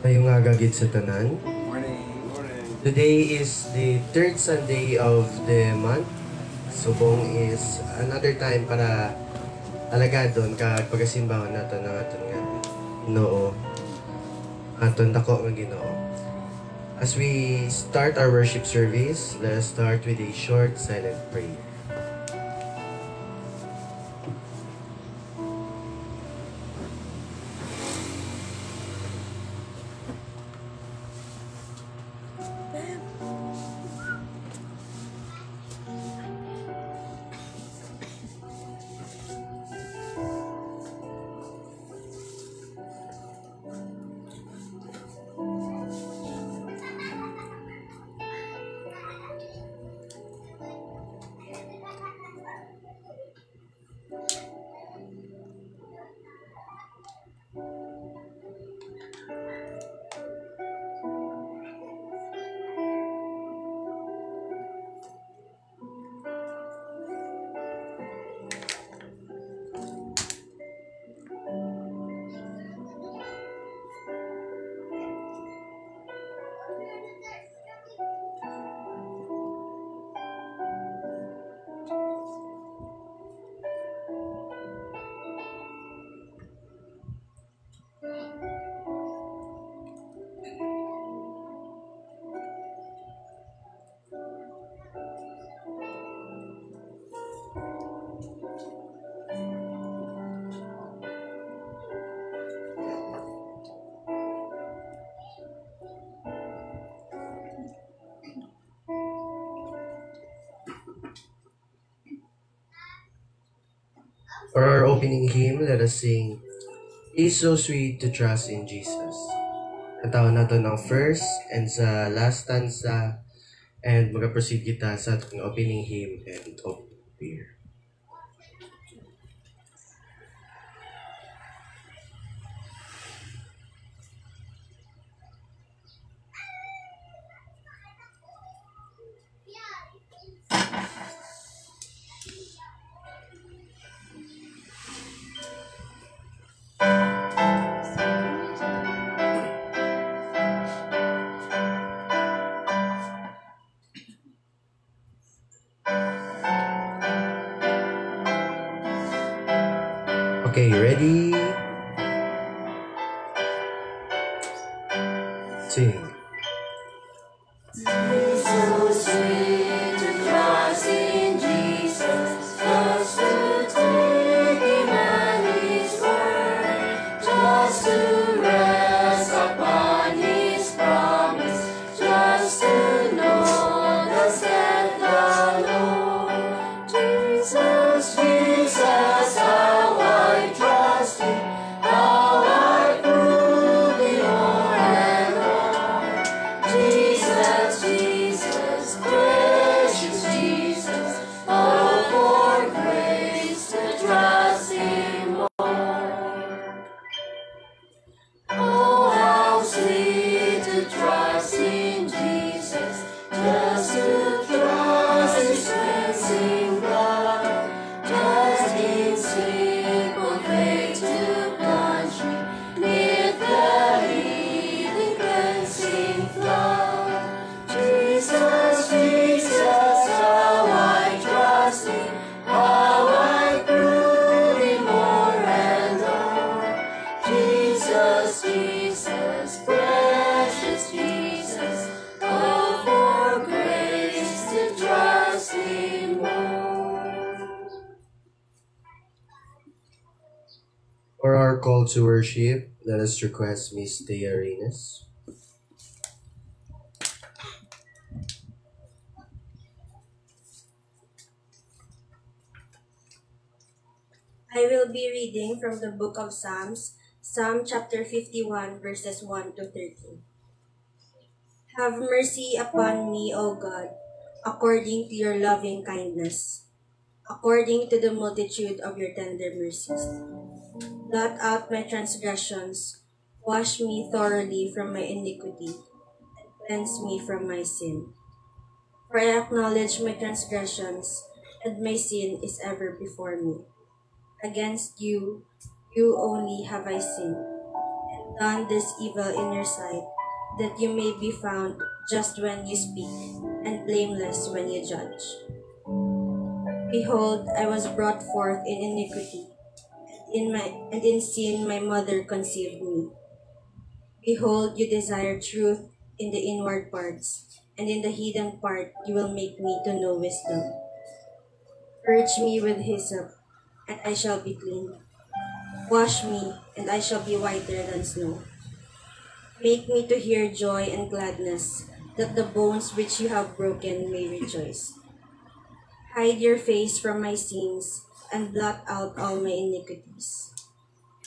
Kayo nga gagid sa tanan. Morning. Morning. Today is the third Sunday of the month. Subong is another time para alagadon kag pagasimbahan naton ng aton nga Ginoo. Aton dako nga Ginoo. As we start our worship service, let us start with a short silent prayer. For our opening hymn, let us sing, "It's so sweet to trust in Jesus." Katawan nato ng first and sa last stanza, and mag-proceed kita sa ating opening hymn and opening prayer. Okay, ready? Sing. For our call to worship, let us request Miss Thea Reyes. I will be reading from the book of Psalms, Psalm chapter 51, verses 1 to 13. Have mercy upon me, O God, according to your loving kindness, according to the multitude of your tender mercies. Blot out my transgressions, wash me thoroughly from my iniquity, and cleanse me from my sin. For I acknowledge my transgressions, and my sin is ever before me. Against you, you only have I sinned, and done this evil in your sight, that you may be found just when you speak, and blameless when you judge. Behold, I was brought forth in iniquity, and in sin my mother conceived me. Behold, you desire truth in the inward parts, and in the hidden part you will make me to know wisdom. Purge me with hyssop, and I shall be clean. Wash me, and I shall be whiter than snow. Make me to hear joy and gladness, that the bones which you have broken may rejoice. Hide your face from my sins, and blot out all my iniquities.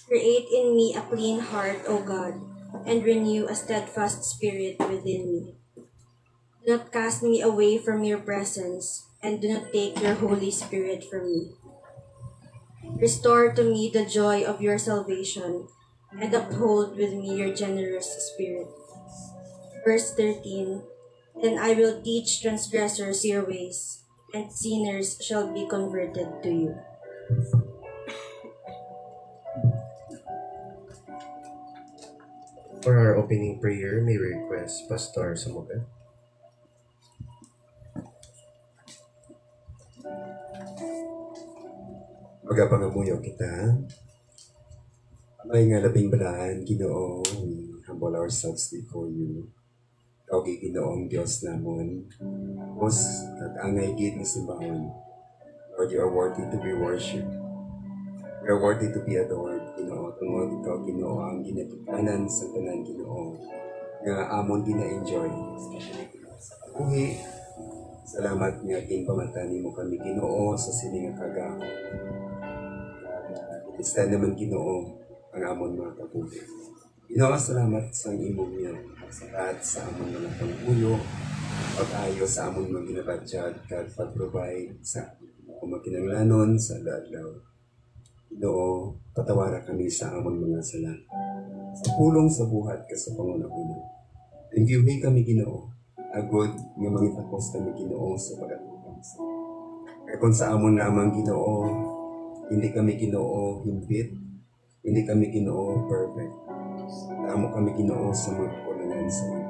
Create in me a clean heart, O God, and renew a steadfast spirit within me. Do not cast me away from your presence, and do not take your Holy Spirit from me. Restore to me the joy of your salvation, and uphold with me your generous spirit. Verse 13, Then I will teach transgressors your ways, and sinners shall be converted to you. For our opening prayer, may we request Pastor Samuel. Magapangamuyo kita. May nga labing balaan, Ginoo, we humble ourselves before you. Ikaw Ginoong Diyos namon. Tapos, kag-angay gid ng simbahon. Lord, you are worthy to be worshipped. You are worthy to be adored, Ginoo. Tungod ikaw, Ginoo, ang ginatikanan sa tanan, Ginoo. Nga amon gina-enjoy. Uwi, salamat nga ginpamatani mo kami, Ginoo, sa sininga kagaho. Instead naman Ginoo ang amon mga kaputi. Ginoo, salamat sa imong niya sa lahat sa amon mga pangpuyo, pag-ayo sa amon mga ginabadyag, kag pag-provide sa mga kinanglanon sa adlaw. Ginoo, patawara kami sa amon mga sala. Sa pulong sa buhat ka sa pangunahuna. Thank kami Ginoo. Agod nga mangitapos kami Ginoo sa pag-atubang. Kaya kung sa amon lamang Ginoo, hindi kami Ginoo himpit, hindi kami Ginoo perfect. Tamo kami Ginoo sa mga kulangan sa mga.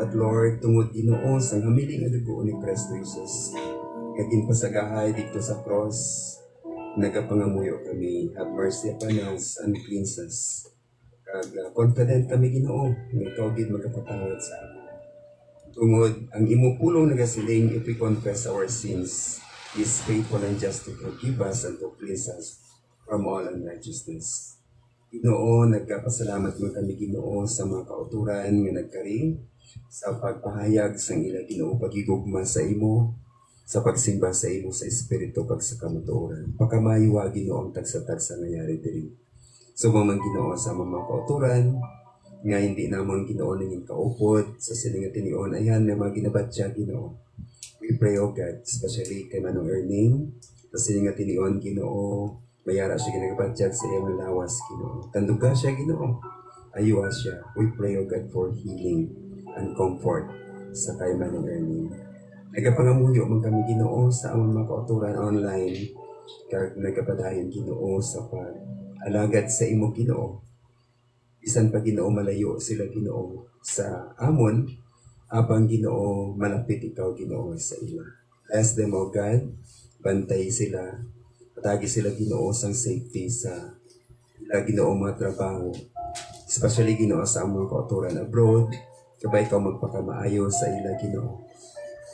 At Lord, tungod Ginoo sa hamiling na dugo ni Kristo Jesus, kagin pasagahay dito sa cross, nagapangamuyo kami, have mercy upon us and cleanse us. Confident kami Ginoo, nga ikaw din magkapatawad sa amin. Tungod, ang imupulong nagasiling, if we confess our sins, is faithful and just to forgive us and to cleanse us from all unrighteousness. Ginoo, nagkapasalamat mo kami Ginoo sa mga kauturan nga nagkari sa pagpahayag sa ila Ginoo pagigugma sa imo, sa pagsimba sa imo sa Espiritu pag sa kamatuoran. Pagkamayiwa Ginoo ang tagsa-tagsa nangyari diri. Subong man Ginoo sa mga kauturan nga hindi namang Ginoo nanging kaupod sa silinga tinion ayan na mga ginabatya Ginoo. We pray, O God, especially kay Manong Erning, kasi nga tinion, Ginoo, mayara siya ginagabadyag sa iyang lawas, Ginoo. Tanduga siya, Ginoo. Ayuha siya. We pray, O God, for healing and comfort sa kay Manong Erning. Nagapangamuyo man kami, Ginoo, sa among mga kauturan online, kag nagapadayon, Ginoo, sa pag-alagad sa imo, Ginoo. Bisan pa, Ginoo, malayo sila, Ginoo, sa amon, abang Ginoo, malapit ikaw Ginoo sa ila. Bless them, O God. Bantay sila. Patagi sila Ginoo sang safety sa ila Ginoo mga trabaho. Especially Ginoo sa among kauturan abroad. Kabay ikaw magpakamaayo sa ila Ginoo.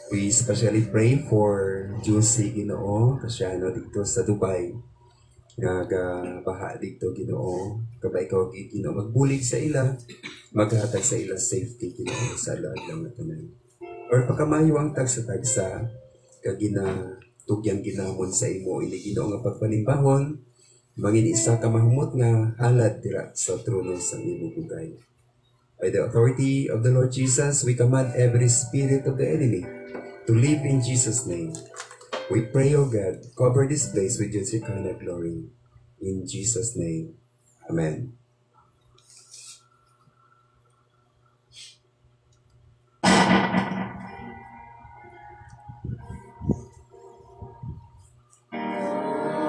We especially pray for Juicy Ginoo, kasyano dito sa Dubai. Baha dito Ginoo. Kabay ikaw Ginoo magbulig sa ila. Maghatag sa ila safety Ginoo sa lahat ng tanan. Or pagkamayo ang tagsa-tagsa kagina tugyan ginamon sa imo ini Ginoo nga pagpanimbahon mangin isa ka mahumot nga halad dira sa trono sa imo bugay. By the authority of the Lord Jesus, we command every spirit of the enemy to live in Jesus' name. We pray, O God, cover this place with your Shekinah glory. In Jesus' name, Amen.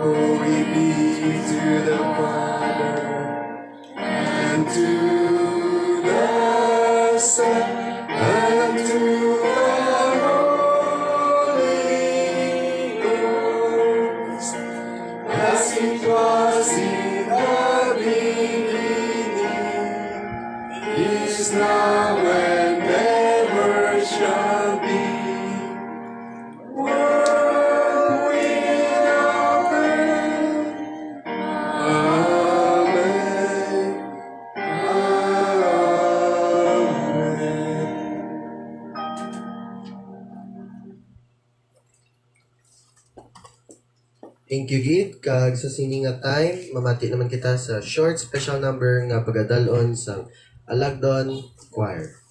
Glory be to the Father, and Thank you, Gid. Kag sa sini nga time, mamati naman kita sa short special number nga pagadalon sa Alagdon Choir.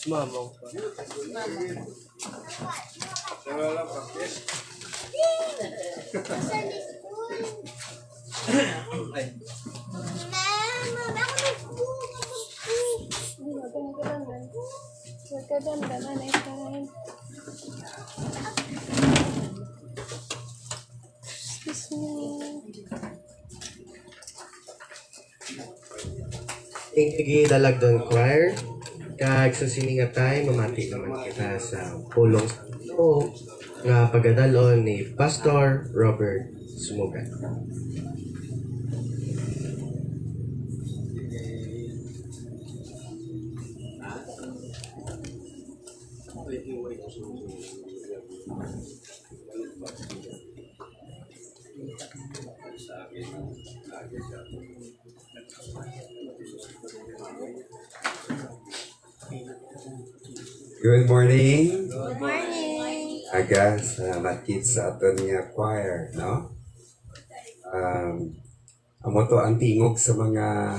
Mamaw pa. Thank you, Dalagdon Choir. Kag sa sininga tayo, mamati naman kita sa pulong o nga pagadalon ni Pastor Robert Sumugan. Good morning. Good morning. Aga, salamat kid sa aton nga choir, no? Amo to ang tingog sa mga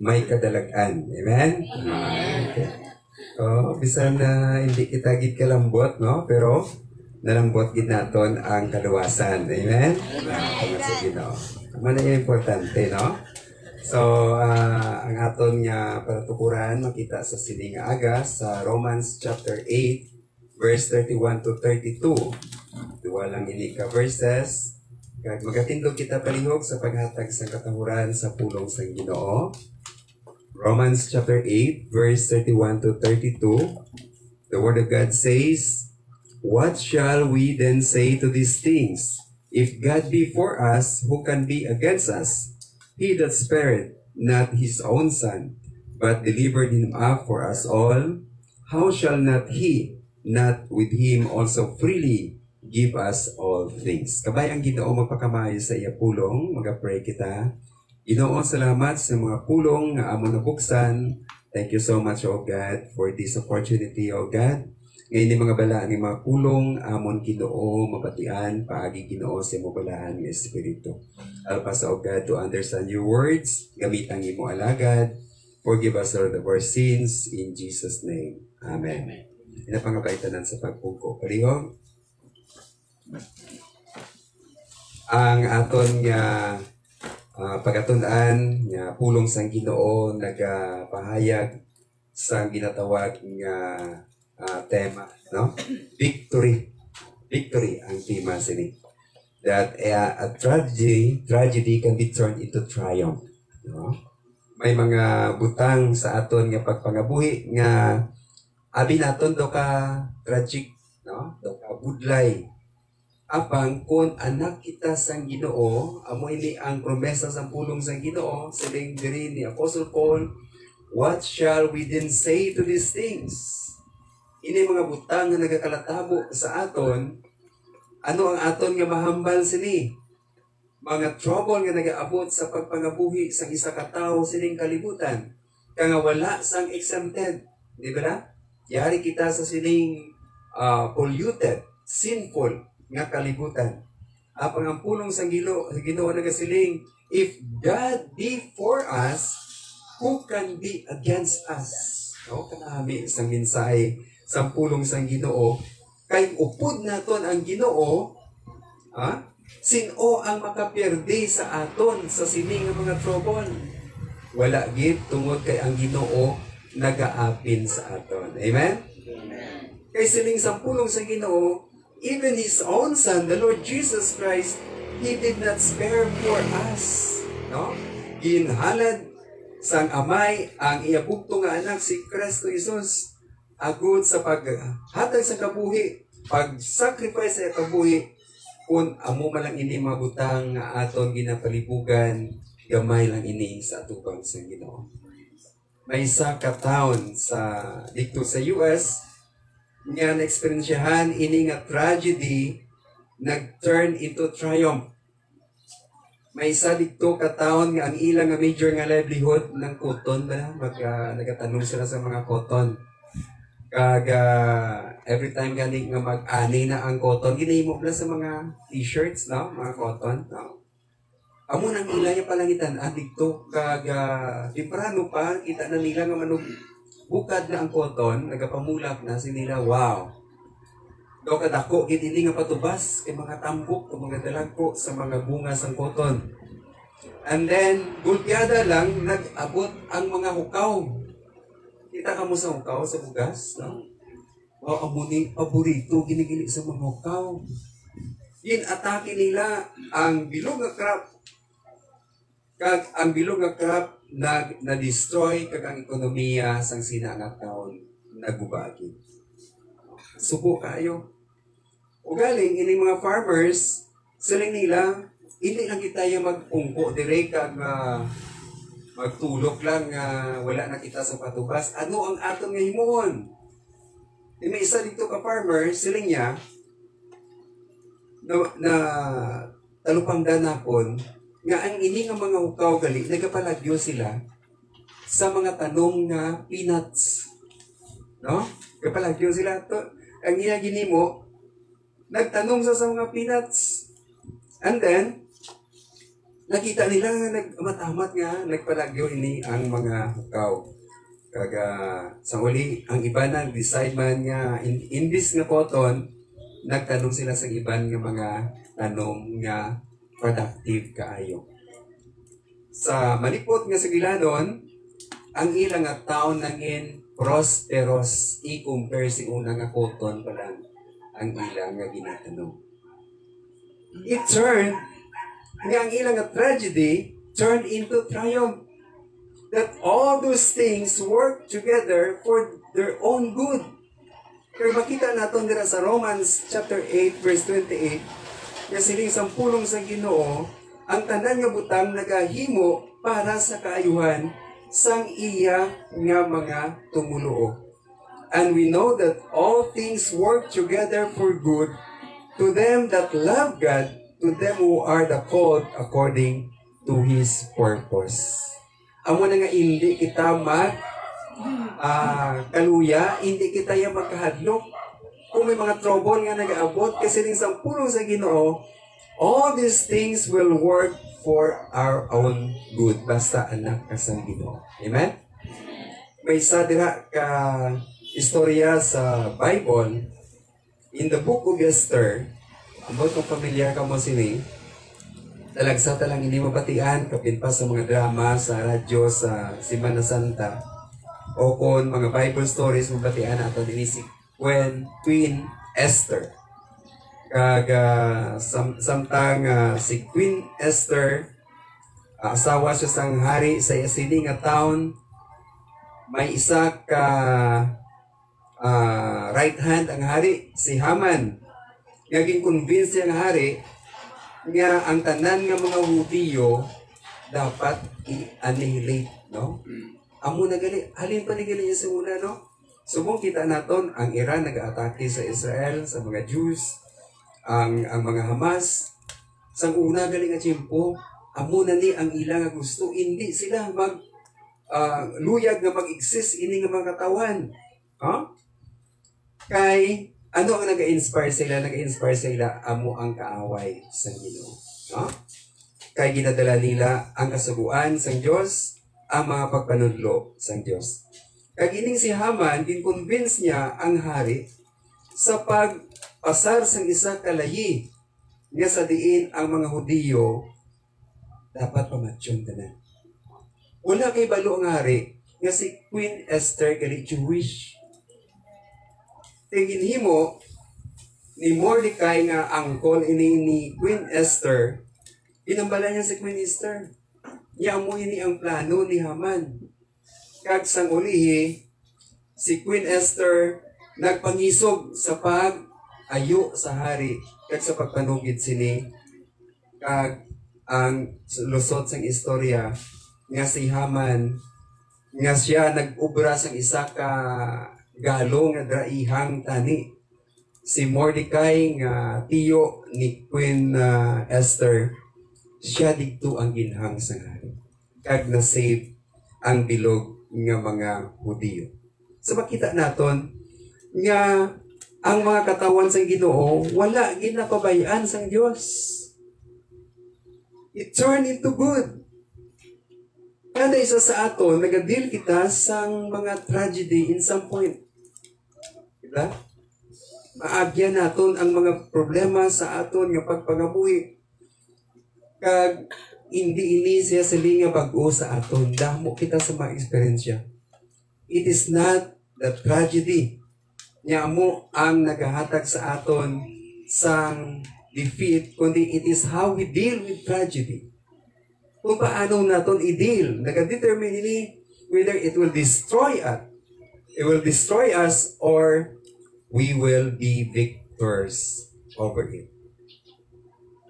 may kadalagan. Amen? Okay. So, bisan na hindi kita gid kalambot, no? Pero nalambot gid naton ang kaluwasan. Amen? Sige, no? Ano yung importante, no? So, ang aton nga patukuran makita sa sining aga sa Romans chapter 8 verse 31 to 32. Duwa lang ini ka verses. Kag magatindog kita palihog sa paghatag sa katahuran sa pulong sa Ginoo. Romans chapter 8 verse 31 to 32. The word of God says, "What shall we then say to these things? If God be for us, who can be against us? He that spared not his own son, but delivered him up for us all, how shall not he, not with him also freely give us all things?" Kabay ang Ginoo magpakamayo sa iya pulong, mag-pray kita. Ginoo, salamat sa mga pulong nga amon nabuksan. Thank you so much, O God, for this opportunity, O God. Ngayon ni mga balaan ng mga pulong, amon Ginoo, mapatian, paagi Ginoo sa mga balaan ng Espiritu. Help us, O God, to understand your words, gamit ang imo alagad. Forgive us, Lord, of our sins, in Jesus' name. Amen. Inapangabaitanan sa pagpungko. Palihog. Ang aton nga pagatunan nga pulong sang Ginoo nagapahayag sa ginatawag nga tema, no? Victory. Victory ang tema sini. That a tragedy can be turned into triumph. No? May mga butang sa aton nga pagpangabuhi nga abi naton do ka tragic, no? Do ka budlay. Apang kun anak kita sang Ginoo, amo ini ang promesa sa pulong sang Ginoo, siling diri ni Apostle Paul, what shall we then say to these things? Ini mga butang nga nagakalatabo sa aton, ano ang aton nga mahambal sini? Mga trouble nga nagaabot sa pagpangabuhi sa isa ka tawo sining kalibutan, kaya wala sang exempted, di ba na? Yari kita sa sining polluted, sinful nga kalibutan. Apang ang pulong sa Ginoo nagasiling, if God be for us, who can be against us? No, kanami isang mensahe sa pulong sa Ginoo, kay upod naton ang Ginoo, sino ang makaperde sa aton sa sining nga mga trouble? Wala gid tungod kay ang Ginoo nagaapin sa aton. Amen? Kay siling sa pulong sa Ginoo, even His own Son, the Lord Jesus Christ, He did not spare for us. No? Ginhalad sang amay ang iyabugto nga anak si Kristo Jesus agud sa paghatag sa kabuhi, pag-sacrifice sa kabuhi, kung amo man lang ini mabutang nga aton ginapalibugan, gamay lang ini sa atubang sa Ginoo. May isa ka taon sa dito sa US nga na-experiensyahan ini nga tragedy nag-turn into triumph. May isa dito ka taon nga ang ilang nga major nga livelihood ng cotton ba? Nagatanong sila sa mga cotton. Kag every time gani nga mag-ani na ang cotton, ginahimo pala sa mga t-shirts, no? Mga cotton, no? Amo nang ila niya palangitan, dito kag temprano pa kita na nila nga manog bukad na ang cotton, nagapamulak na sinila, wow. Do kadako gid ini nga patubas kay mga tambok o mga dalagko sa mga bunga sang cotton. And then gulpiada lang nag-abot ang mga hukaw. Kita ka mo sa hukaw sa bugas, no? O amuni paborito ginigili sa mga hukaw. Atake nila ang bilog nga crop. Kag ang bilog nga crop na-destroy kag ang ekonomiya sang sina nga taon nagubagi. Subo kayo. O galing, ini mga farmers, siling nila, hindi lang kita yung magpungko, dire kag magtulok lang wala na kita sa patubas. Ano ang atong nga himuon? May isa dito ka farmer, siling niya, na talupang danakon, nga ang ini nga mga hukaw gali, nagapalagyo sila sa mga tanong nga peanuts. No? Kapalagyo sila. Ang ginagini mo, nagtanong sa mga peanuts. And then, nakita nila nga nagmatamat nga, nagpalagyo ini ang mga hukaw. Kaga, sa uli, ang iba na decide man nga, imbis nga cotton, nagtanong sila sa iban nga mga tanong nga productive kaayo. Sa malipot nga sa gilanon, ang ilang nga taon nangin prosperous i-compare si una nga cotton pa lang ang ilang nga ginatanong. It turned, nga ang ilang nga tragedy turned into triumph. That all those things work together for their own good. Kaya makita natin dira sa Romans chapter 8 verse 28, nga siling sampulong sa Ginoo, ang tanan nga butang nagahimo para sa kaayuhan sang iya nga mga tumuluo. And we know that all things work together for good to them that love God, to them who are the called according to His purpose. Amo na nga hindi kita kaluya, hindi kita yung magkahadlok. Kung may mga trouble nga nag-aabot, kasi rin sampulong sa Ginoo, all these things will work for our own good. Basta anak ka sa Ginoo. Amen? May isa dira ka istorya sa Bible, in the book of Esther, ambot kung familiar ka mo sini, talagsa talang hindi mapatian, kapin pa sa mga drama, sa radyo, sa Semana Santa, o kung mga Bible stories mapatian nato din si Queen Esther. Kag samtang si Queen Esther, asawa siya sang hari sa sini nga town, may isa ka right hand ang hari, si Haman. Naging convinced siya ang hari nga ang tanan nga mga Hudiyo dapat i-annihilate, no? Amo na gali, halin pa ni gali sa una, no? Subong kita naton ang Iran nag-aatake sa Israel, sa mga Jews, ang mga Hamas. Sang una gali nga tiyempo, amo na ni ang ilang nga gusto, hindi sila luyag nga mag-exist ini nga mga katawan. Huh? Kay ano ang nag-inspire sila? Nag-inspire sila, amo ang kaaway sa Ginoo. No? Kaya ginadala nila ang kasuguan sa Diyos, ang mga pagpanudlo sa Diyos. Kaya gining si Haman, kin-convince niya ang hari sa pagpasar sa isa kalayi nga sa diin ang mga Hudiyo dapat pamatsyon na. Wala kay balo ang hari nga si Queen Esther kali Jewish. Tingin himo ni Mordecai nga angkol ini ni Queen Esther, inambala niya si Queen Esther. Niya mo ini ang plano ni Haman. Kag sang ulihi, si Queen Esther nagpangisog sa pag-ayo sa hari kag sa pagpanugid sini. Kag ang lusot sang istorya nga si Haman nga siya nag-ubra sang isa ka galong nga draihang tani. Si Mordecai nga tiyo ni Queen Esther, siya dito ang ginhang sa hari. Kag na-save ang bilog nga mga Hudiyo. So makita naton nga ang mga katawan sa Ginoo wala ginapabayaan sa Dios. It turned into good. Kada isa sa aton, nag-deal kita sa mga tragedy in some point. Diba? Maagyan naton ang mga problema sa aton nga pagpangabuhi. Kag hindi ini siya sili nga bag-o sa aton. Damo kita sa mga eksperyensya. It is not the tragedy nga mo ang nagahatag sa aton sang defeat, kundi it is how we deal with tragedy. Kung paano naton i-deal, nag-determine ini whether it will destroy us, or we will be victors over it.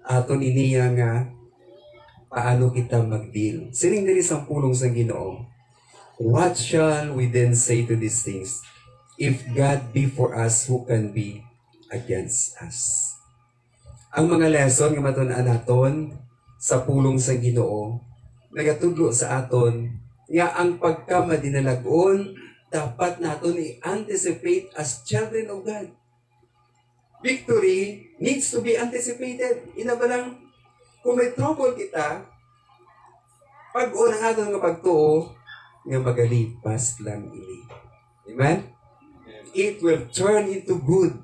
Aton iniya nga paano kita mag-deal. Sining diri sa pulong sa Ginoo, what shall we then say to these things? If God be for us, who can be against us? Ang mga lesson nga matun-an naton sa pulong sa Ginoo, nagatudlo sa aton nga ang pagkamadinalagon dapat naton i-anticipate as children of God. Victory needs to be anticipated. Ina ba lang, kung may trouble kita, pag-o ng aton nga pagtuo, nga magalipas lang ini. Amen? It will turn into good.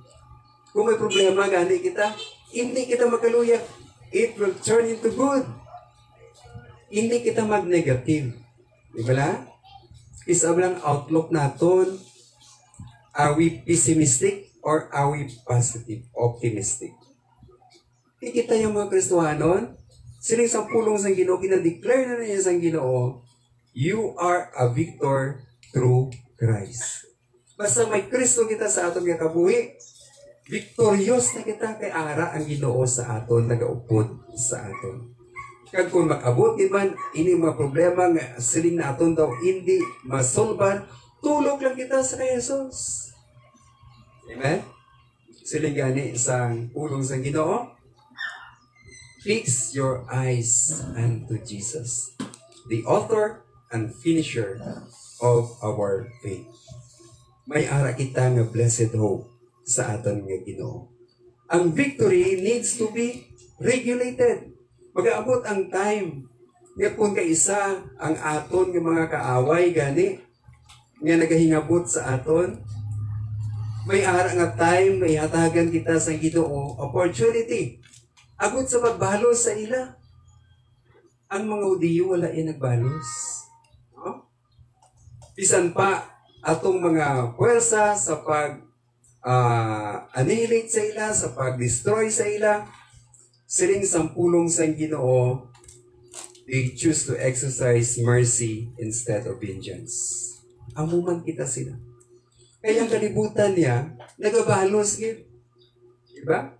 Kung may problema gani kita, hindi kita makaluya. It will turn into good. Hindi kita mag-negative. Di ba la? Isa lang outlook naton. Are we pessimistic or are we positive, optimistic? Kita yung mga Kristohanon, siling sa pulong sa Ginoo, kinadeclare na niya sa Ginoo, you are a victor through Christ. Basta may Kristo kita sa aton nga kabuhi, victorious na kita kay ara ang Ginoo sa aton, nagaupod sa aton. Kag kung makabot man ini mga problema nga siling na aton daw hindi masolban, tulog lang kita sa kay Jesus. Amen? Siling gani sa pulong sa Ginoo, fix your eyes unto Jesus, the author and finisher of our faith. May ara kita nga blessed hope sa aton nga Ginoo. Ang victory needs to be regulated. Mag-aabot ang time nga kung kaisa ang aton nga mga kaaway gani nga nagahingabot sa aton, may ara nga time nga ihatagan kita sa Ginoo opportunity abot sa pagbalos sa ila. Ang mga Hudiyo wala yan nagbalos. No? Bisan pa atong mga pwersa sa annihilate sa ila, sa pag-destroy sa ila, siling sampulong sa Ginoo, they choose to exercise mercy instead of vengeance. Amuman kita sila. Kaya ang kalibutan niya, nagabalos gid. Diba?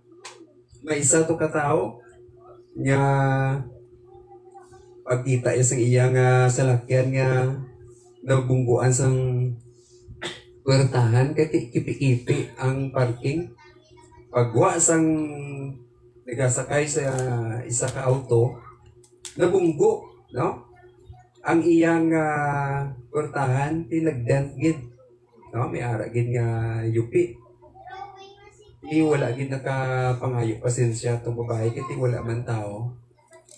May isa to katao nga pagkita isang iya nga salakyan nga nagbungguan sang puwertahan kay kipi-kipi ang parking. Pagwa sang nagasakay sa isa ka auto, nabunggo, no? Ang iyang puwertahan tinagdent gid. No, may ara gid nga yupi. Wala gid nakapangayo pasensya tong babae kiti wala man tao.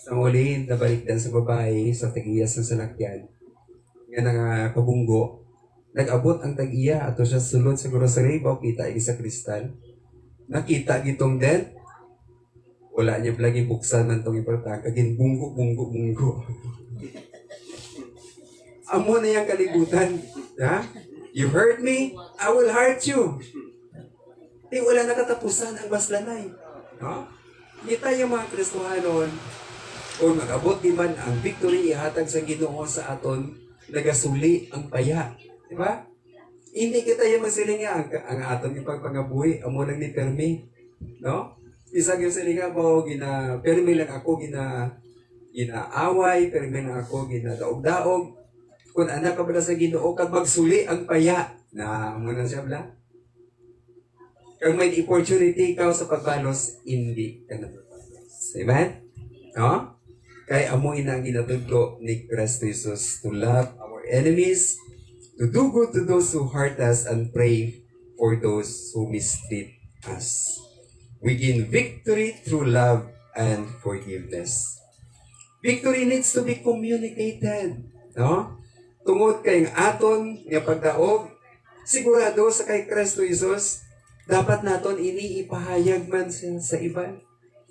Sa uli nabalikdan sa babae sa tagiyas ng salakyan. Nga nakabunggo, nag-abot ang tag-iya ato siya sulod sa grocery baw kita sa kristal. Nakita gitong dent. Wala niya lagi buksan man tong iporta kagin bunggo. Amo na yang kalibutan, ha? You hurt me, I will hurt you. Di wala nakatapusan ang baslanay. No? Kita yung mga Kristohanon, kung mag-abot di man ang victory ihatag sa Ginoo sa aton, nagasuli ang paya. Di ba? Hindi kita yung magsilinga ang aton yung pagpangabuhi, amo lang ni permi. No? Isang yung silinga po, permi lang ako, ginaaway, permi lang ako, ginadaog-daog. Kung anak ka ba sa Ginoo, kag magsuli ang paya, na muna siya bla. Kag may opportunity ikaw sa pagbalos, hindi ka napapalos. Amen? No? Kaya amoy na ang ginatudlo ni Kristo Jesus to love our enemies, to do good to those who hurt us, and pray for those who mistreat us. We gain victory through love and forgiveness. Victory needs to be communicated. no? Tungod kay aton nga pagdaog, sigurado sa kay Kristo Jesus, dapat naton ini ipahayag man sa iban.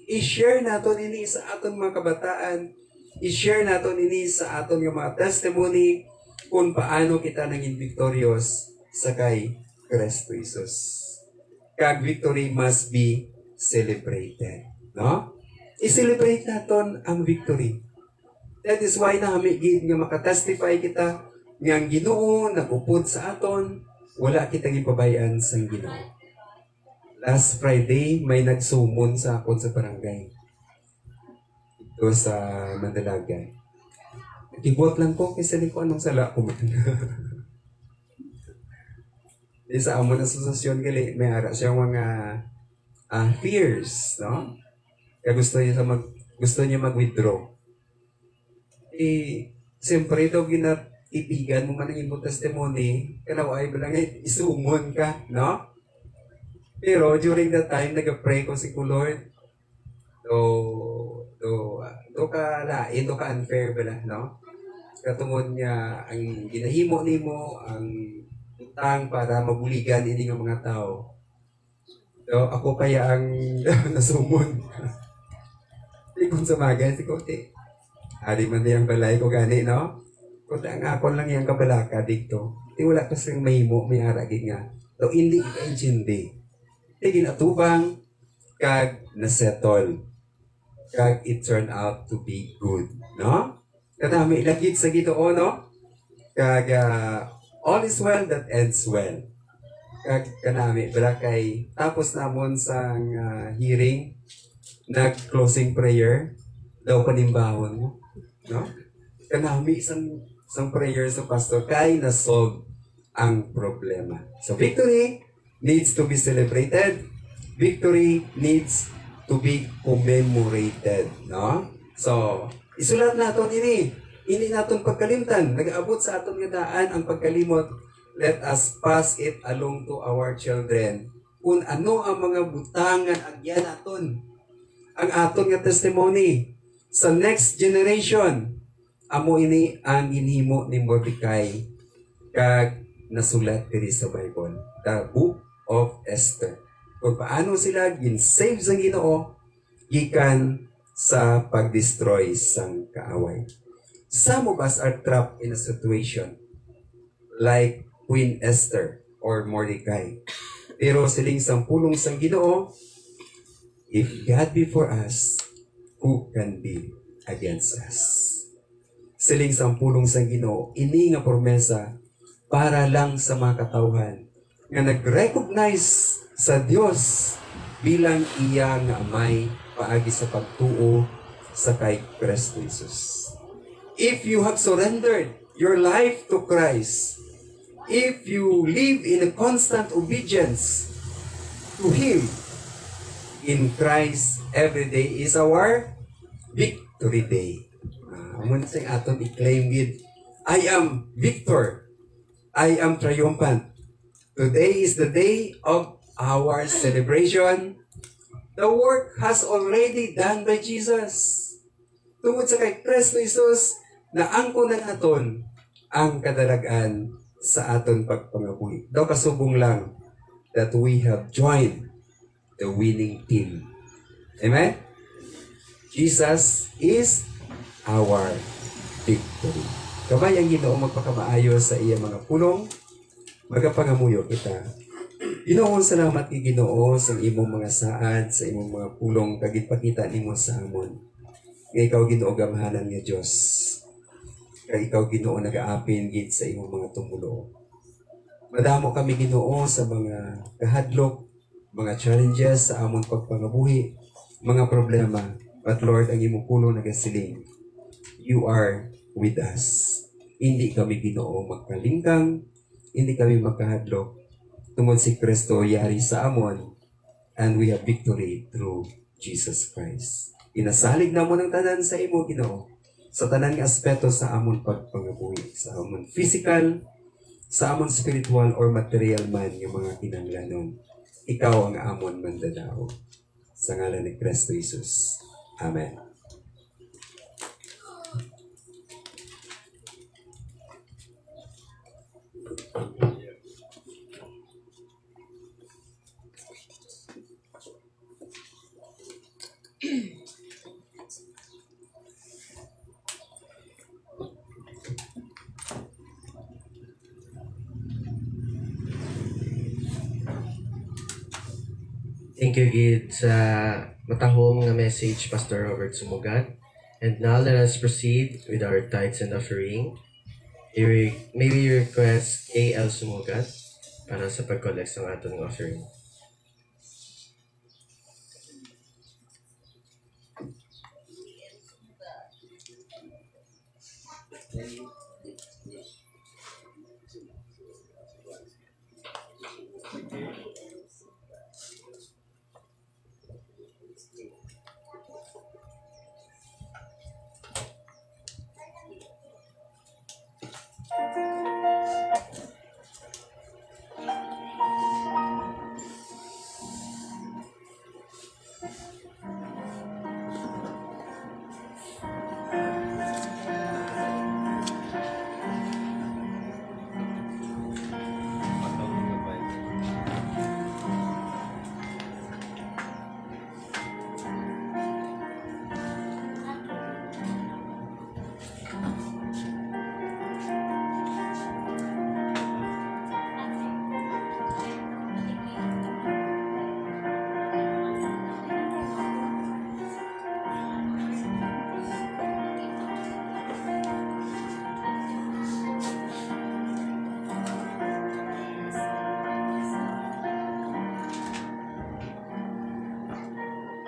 I-share naton ini sa aton mga kabataan, i-share naton ini sa aton nga mga testimony kung paano kita naging victorious sa kay Kristo Jesus. Kag victory must be celebrated, no? I-celebrate naton ang victory. That is why nami gid nga makatestify kita nga ang Ginoo nagupod sa aton, wala kitang ipabayan sa Ginoo. Last Friday, may nagsumon sa akon sa barangay. Ito sa Mandalaga. Nakibot lang ko kasi ko anong sala ko man. Di sa amon asosasyon gali, may ara siyang mga fears, no? Kaya gusto niya mag-withdraw. Siyempre ito ginatipigan mo man ang imong testimony, kanaway ba lang isumon ka, no? Pero during that time, nag-pray ko si Lord, do ka lain, do ka unfair bala, no? Katungod niya, ang ginahimo nimo ang utang para mabuligan ini nga mga tao. So, ako kaya ang nasumon. Ikon sa magay, si Kote. Adi man niyang balay ko gani, no? Kote, ang akon lang yung kabalaka dito. Di wala kasi mahimo, may aragin nga. So, hindi ka-intindi. Ginatubang kag nasettle kag it turned out to be good, no? Kadami ilagit sa Ginoo, no? Kag all is well that ends well. Kag kanami bala kay tapos namon sa hearing nag-closing prayer daw panimbahon mo, no? Kanami isang prayer sa pastor kay na-solve ang problema. So victory needs to be celebrated. Victory needs to be commemorated, no? So, isulat naton ini. Hindi naton pagkalimtan. Nag-aabot sa aton nga daan ang pagkalimot. Let us pass it along to our children. Kung ano ang mga butangan agyan naton. Ang aton nga testimony sa next generation. Amo ini ang ginhimo ni Mordecai kag nasulat diri sa Bible. The book of Esther. Kung paano sila gin-save sa Ginoo gikan sa pag-destroy sang kaaway. Some of us are trapped in a situation like Queen Esther or Mordecai. Pero siling sampulong sang Ginoo, if God be for us, who can be against us? Siling sampulong sang Ginoo, ini nga promesa para lang sa mga katawhan nga nag-recognize sa Dios bilang iya nga amay paagi sa pagtuo sa kay Kristo Jesus. If you have surrendered your life to Christ, if you live in a constant obedience to Him, in Christ, every day is our victory day. Amun sing aton i-claim gid, I am victor. I am triumphant. Today is the day of our celebration. The work has already done by Jesus. Tungod sa kay Kristo Jesus, naangko na naton ang kadalagan sa aton pagpangabuhi. Daw kasubong lang that we have joined the winning team. Amen? Jesus is our victory. Kabay ang Ginoo magpakamaayo sa iya mga pulong, magapangamuyo kita. Ginoo, salamat kay Ginoo sa imong mga saad, sa imong mga pulong kagipakita nimo sa amon. Nga ikaw Ginoo gamahanan nga Dios. Kay ikaw Ginoo nagaapin gid sa imong mga tumulo. Madamo kami Ginoo sa mga kahadlok, mga challenges sa amon pagpangabuhi, mga problema. But Lord, ang imong pulong nagasiling, you are with us. Hindi kami Ginoo magkalingkang, hindi kami magkahadlok. Tungod si Kristo yari sa amon, and we have victory through Jesus Christ. Inasalig namon ang tanan sa imo Ginoo, sa tanan nga aspeto sa amon pagpangabuhi, sa amon physical, sa amon spiritual or material man yung mga kinahanglanon. Ikaw ang amon mandadao. Sa ngalan ni Kristo Jesus. Amen. Thank you, Gid, sa matahong na message, Pastor Robert Sumugat. And now let us proceed with our tithes and offering. May we request A.L. Sumugat para sa pag-collect ng atong offering.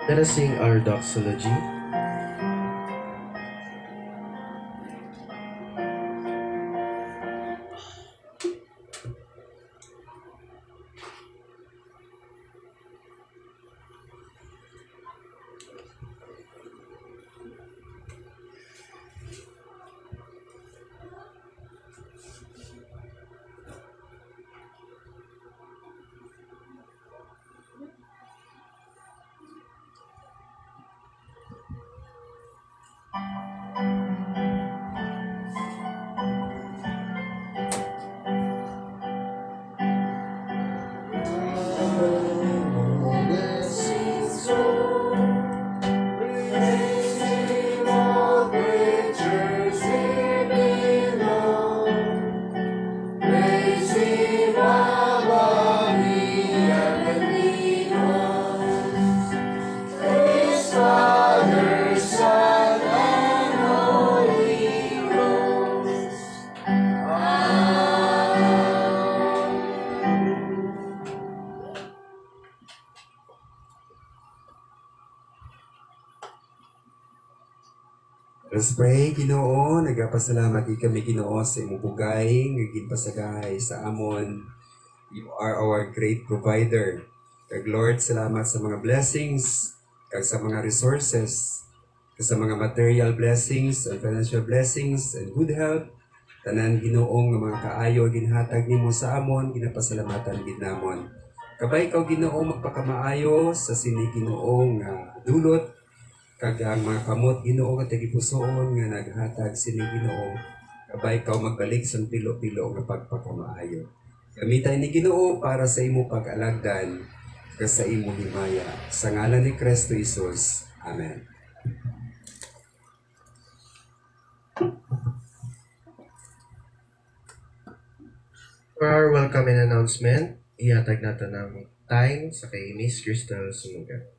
Let us sing our doxology. Let's pray, Ginoo. Nagapasalamat kami, Ginoo, sa imong bugay, ngagin pasagay sa amon. You are our great provider. Kag Lord, salamat sa mga blessings, kag sa mga resources, kag sa mga material blessings and financial blessings and good health. Tanan Ginoong nga mga kaayo ginhatag nimo sa amon, ginapasalamatan gid namon. Kabay ikaw Ginoo magpakamaayo sa sini Ginoong dulot kag ang mga kamot Ginoo nga tagipusoon nga naghatag sini Ginoo. Kabay ikaw magbalik sa pilo-pilo nga pagpakamaayo. Gamitan ni Ginoo para sa imo pag-alagdan kag sa imo himaya. Sa ngalan ni Kristo Jesus. Amen. For our welcome and announcement, ihatag natin ang time sa kay Miss Crystal Sumugat.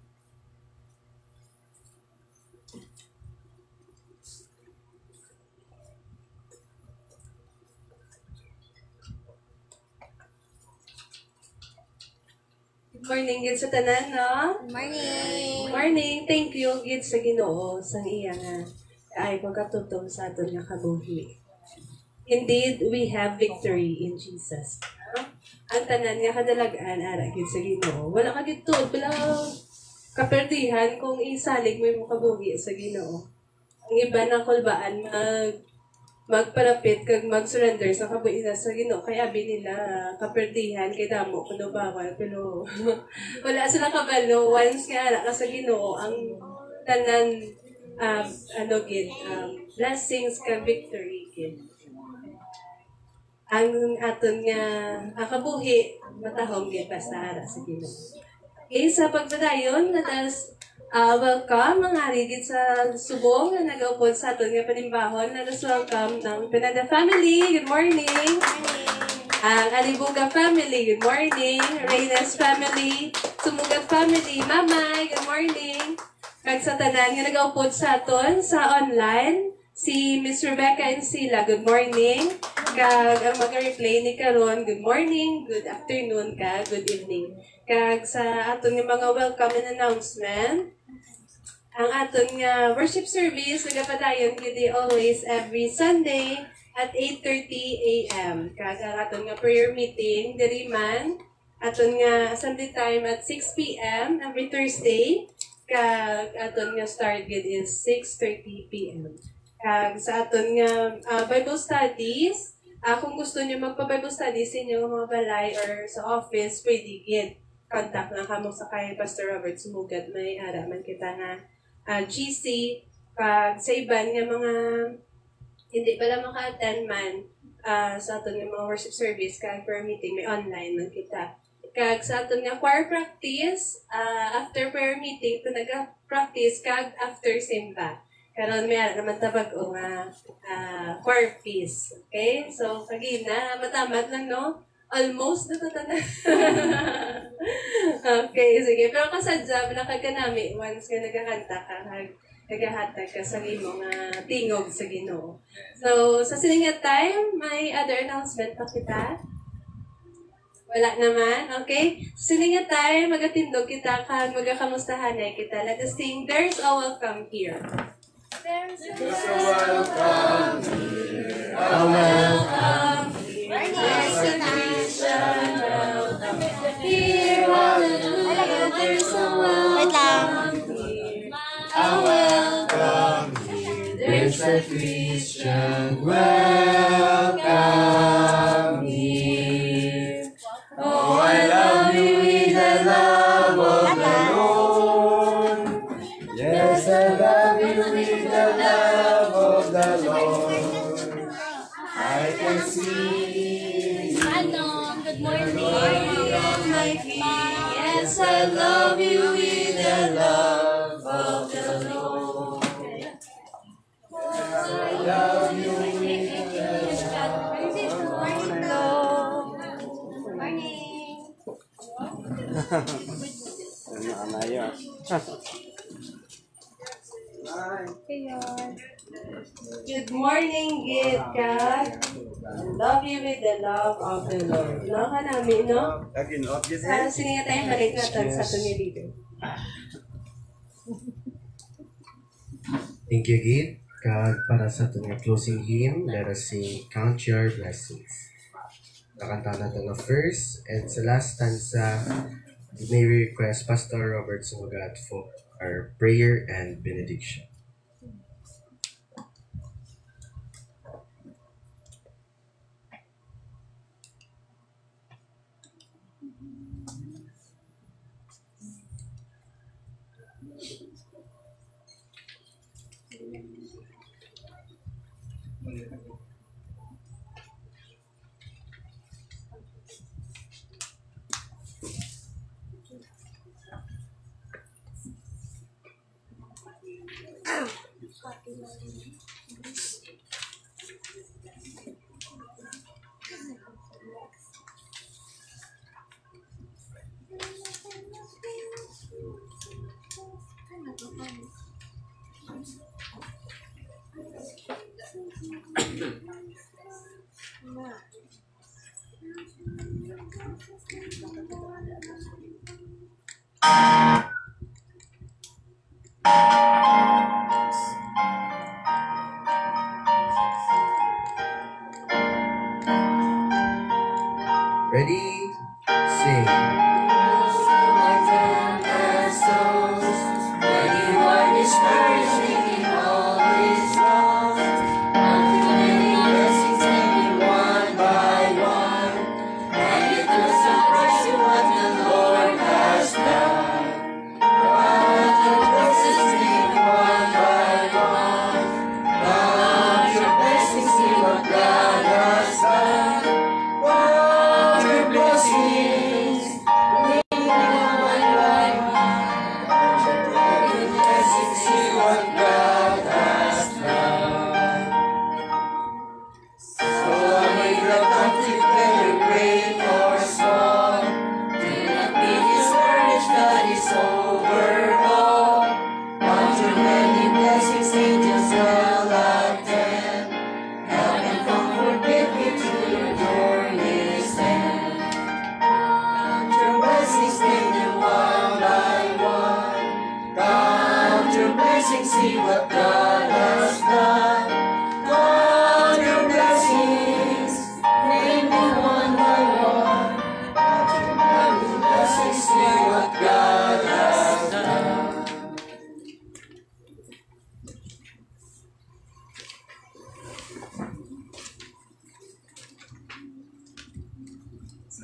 Good morning, gid sa tanan, no? Morning! Morning, thank you, gid sa Ginoo sa iya nga ay pagkatutong sa aton nga kabuhi. Indeed, we have victory in Jesus. No? Ang tanan nga kadalagan ara gid sa Ginoo. Wala ka gid tud, wala kaperdihan kung isalig mo imong kabuhi sa Ginoo. Ang iba na kulbaan magparapit kag mag-surrender sa kabuhi sa Ginoo kay abi nila kaperdihan kay damo kuno bawal pero wala sila kabalo once nga ara ka sa Ginoo ang tanan blessings kag victory gid ang aton nga kabuhi matahong gid basta ara sa Ginoo. Okay, sa pagpadayon natas Welcome mga rigid sa subong na nag-upod sa aton nga panimbahon. Let us welcome ng Pinada family. Good morning. Ang Alibuga family. Good morning. Reyes family. Sumugat family. Mamay. Good morning. Kag sa tanan nga nag-upod sa aton sa online. Si Miss Rebecca and Sila. Good morning. Kag ang mag-replay ni Karon. Good morning. Good afternoon. Kag good evening. Kag sa aton nga mga welcome and announcement. Ang aton nga worship service nagapadayon gid always every Sunday at 8:30 a.m. Kag ang aton nga prayer meeting diri man aton nga Sunday time at 6 p.m. every Thursday. Kag aton nga start gid is 6:30 p.m. Kag sa aton nga Bible studies, kung gusto niyo magpa-Bible studies sa inyong mga balay or sa office, pwede gid. Contact lang kamo sa kay Pastor Robert Sumugat. May ara man kita nga GC. Kag sa iban nga mga hindi pala maka-attend man sa aton nga mga worship service kag prayer meeting, may online man kita. Kag sa aton nga choir practice, after prayer meeting, ito naga-practice kag after simba. Karon may naman tabag o nga choir piece. Okay? So, kagina, matamat lang, no? Almost natatanan. Okay, sige. Pero kasadya, nakaganami once nga nagkakanta ka, nagahatag ka sa imong tingog sa Ginoo. So, sa siningat time, may other announcement pa kita? Wala naman, okay? Sa siningat time, magatindog kita kag magakamustahan kita. Let us sing, There's a Welcome Here. There's a welcome here. A welcome here. There's a Christian welcome here. Hallelujah. There's a welcome here. A welcome here. There's a Christian welcome here. Oh, I love you with the love of the Lord. Yes, I love you with the love of the Lord. I can see. Good morning. My King. Yes, I love you with the love of the Lord. I love you with the Good morning, Gid God. Love you with the love of the Lord. No, ka namin, no? Sige nga tayo balik natin sa ito ni leader. Thank you, Gid. Kag para sa itong closing hymn, let us sing Count Your Blessings. Nakanta natin na first, and sa last stanza, may request Pastor Robert Sumugat for our prayer and benediction. Ready? Sing.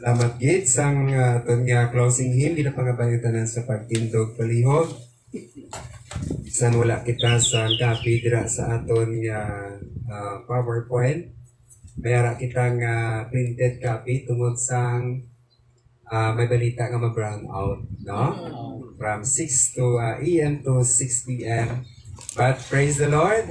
Salamat gid sang aton nga closing hymn ginapangabayutanan sa pagtindog palihog. San wala kita sa copy dira sa aton nga PowerPoint. Mayara kita nga printed copy tungod sang may balita nga ma-brown out, no? From 6 AM to 6 PM. But praise the Lord,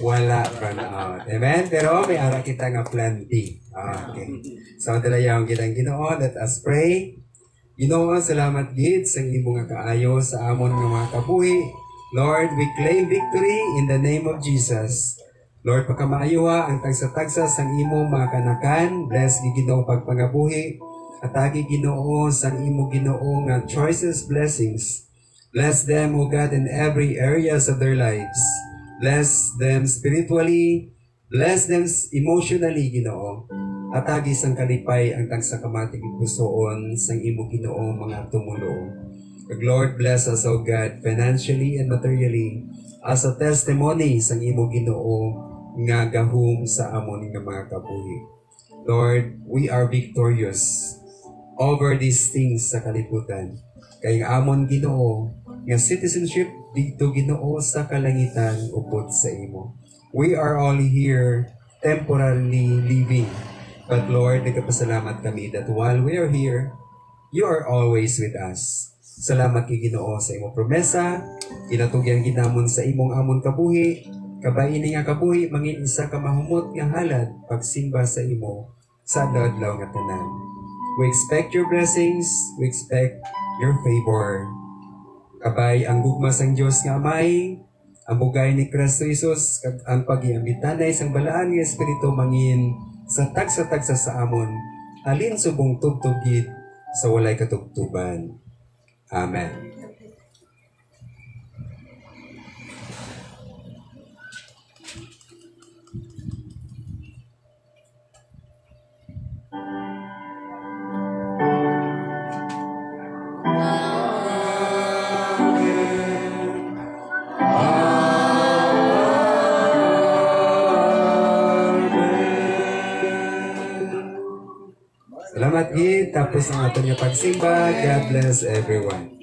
wala brown out. Amen? Pero may ara kita nga plenty. Okay. So, dalayaw gid ang Ginoo. Let us pray. Ginoo, salamat gid sa imong nga kaayo sa amon nga mga kabuhi. Lord, we claim victory in the name of Jesus. Lord, pagkamaayoha ang tagsa-tagsa sang imong mga kanakan. Bless gid Ginoo pagpangabuhi. At agi Ginoo sang imong Ginoo nga choices, blessings. Bless them, O God, in every areas of their lives. Bless them spiritually. Bless them emotionally, Ginoo. At agis ang kalipay ang tagsa kamatig pusoon sang imo Ginoo mga tumulong. Lord, bless us, O God, financially and materially as a testimony sang imo Ginoo nga gahom sa amon nga mga kabuhi. Lord, we are victorious over these things sa kalibutan. Kay amon Ginoo nga citizenship dito Ginoo sa kalangitan upod sa imo. We are all here temporarily living. But Lord, nagpasalamat kami that while we are here, you are always with us. Salamat kay Ginoo sa imong promesa, kinatugyan ginamon sa imong amon kabuhi, kabayin nga kabuhi mangin isa ka mahumot nga halad pagsimba sa imo sa adlaw nga tanan. We expect your blessings, we expect your favor. Kabay ang gugma sang Dios nga Amay, ang bugay ni Kristo Jesus, kag ang pag-iambitanay sang balaan nga Espiritu mangin sa tagsa-tagsa sa amon, halin subong tugtugid sa walay katugtuban. Amen. Salamat gid tapos ang aton nga pagsimba. God bless everyone.